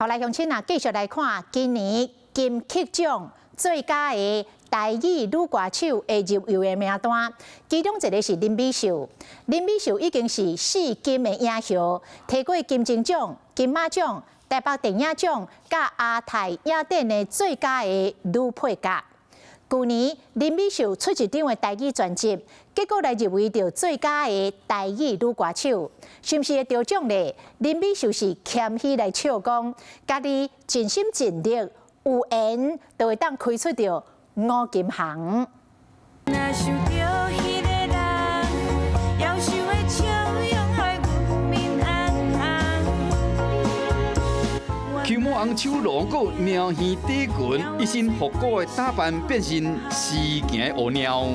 好，来乡亲啊，继续来看今年金曲奖最佳的台语女歌手的入围的名单，其中一个是林美秀。林美秀已经是4金的影后，摕过金钟奖、金马奖、台北电影奖、甲亚太影展的最佳的女配角。去年林美秀出一张的台语专辑，结果来入围到最佳的台语女歌手，是不是会得奖呢？林美秀是谦虚来笑讲，家己尽心尽力，有缘就会当开出到五金行。秋末红手路过苗县底群，一身复古的打扮变成诗行的乌鸟。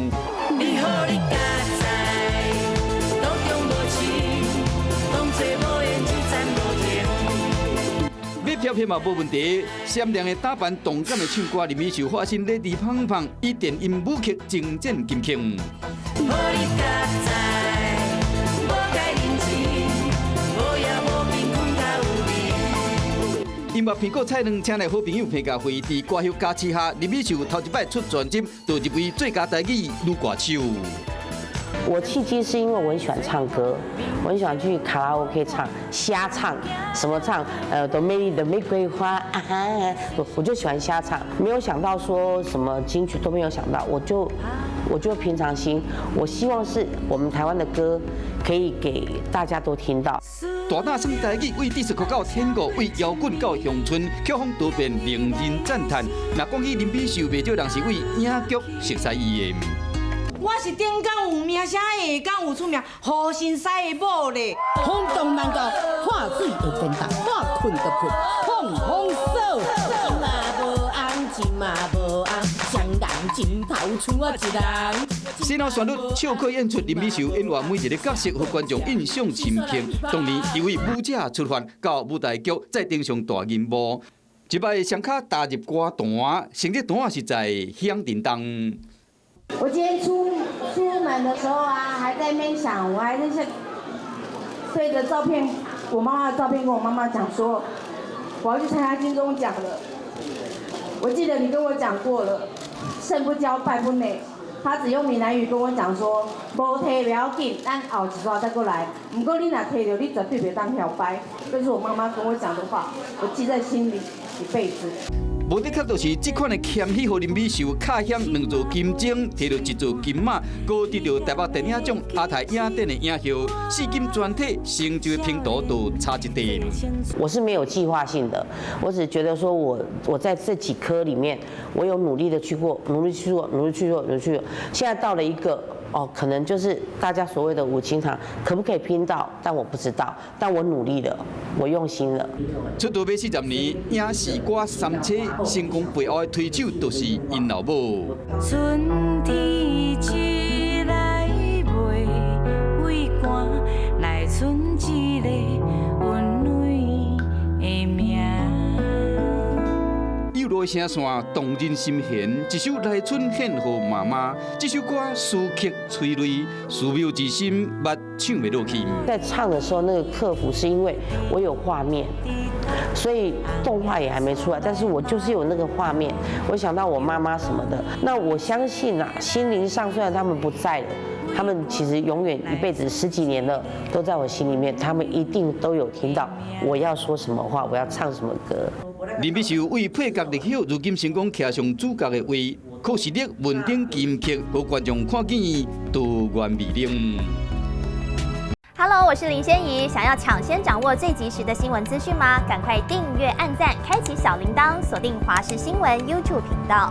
要飘飘嘛无问题，闪亮的打扮、动感的唱歌，林美秀化身 Lady 胖胖，以电音舞曲征战金曲。音乐苹果才能请来好朋友彭佳慧，伫歌后加持下，林美秀头一摆出专辑，就入围最佳台语女歌手。我契机是因为我很喜欢唱歌，我很喜欢去卡拉 OK 唱，瞎唱，什么唱，哆美丽的玫瑰花啊，我就喜欢瞎唱，没有想到说什么金曲都没有想到，我就平常心，我希望是我们台湾的歌可以给大家都听到。大大声台语为迪斯科到天国，为摇滚到乡村，曲风多变，令人赞叹。若讲起林美秀，袂少人是为影剧熟悉伊的。我是顶港有名声的，港有出名，好心塞的某咧。风动万高，看水会变大，看困就困，风风扫。钱嘛无红，钱嘛无红，双人枕头出我一人。新老旋律笑可演出林美秀演完每一个角色，互观众印象深刻。当年由为舞者出发，到舞台剧再登上大银幕，一摆双脚踏入歌坛，成绩单实在响叮当。我今天出门的时候啊，还在那边想，我还是对着照片，我妈妈的照片跟我妈妈讲说，我要去参加金钟奖了。我记得你跟我讲过了，胜不骄败不馁。他只用闽南语跟我讲说，无摕不要紧，咱后一段再过来。不过你若摕到，你绝对别当漂白。这是我妈妈跟我讲的话，我记在心里一辈子。无的确就是这款的谦虚，互林美秀卡响2座金钟，摕到1座金马，搁得到台北电影奖、亚太影展的影后，4金全体成就的拼图都差一点。我是没有计划性的，我只觉得说我在这几科里面，我有努力的去过，努力去做。现在到了一个可能就是大家所谓的五金行，可不可以拼到？但我不知道，但我努力了，我用心了。出道要40年，影视歌三车成功背后的推手，就是因老母。春天一来袂畏寒，来春一个温暖的名。有落声线动人心弦，一首来春献予妈妈。这首歌词曲催泪，思妙之心，目唱袂落去。在唱的时候，那个克服是因为我有画面，所以动画也还没出来，但是我就是有那个画面，我想到我妈妈什么的。那我相信啊，心灵上虽然他们不在了，他们其实永远一辈子10几年了，都在我心里面，他们一定都有听到我要说什么话，我要唱什么歌。林美秀为配角立晓，如今成功骑上主角的位，靠实力稳定金曲，和观众看见多元魅力。Hello， 我是林仙怡，想要抢先掌握最及时的新闻资讯吗？赶快订阅、按赞、开启小铃铛，锁定华视新闻 YouTube 频道。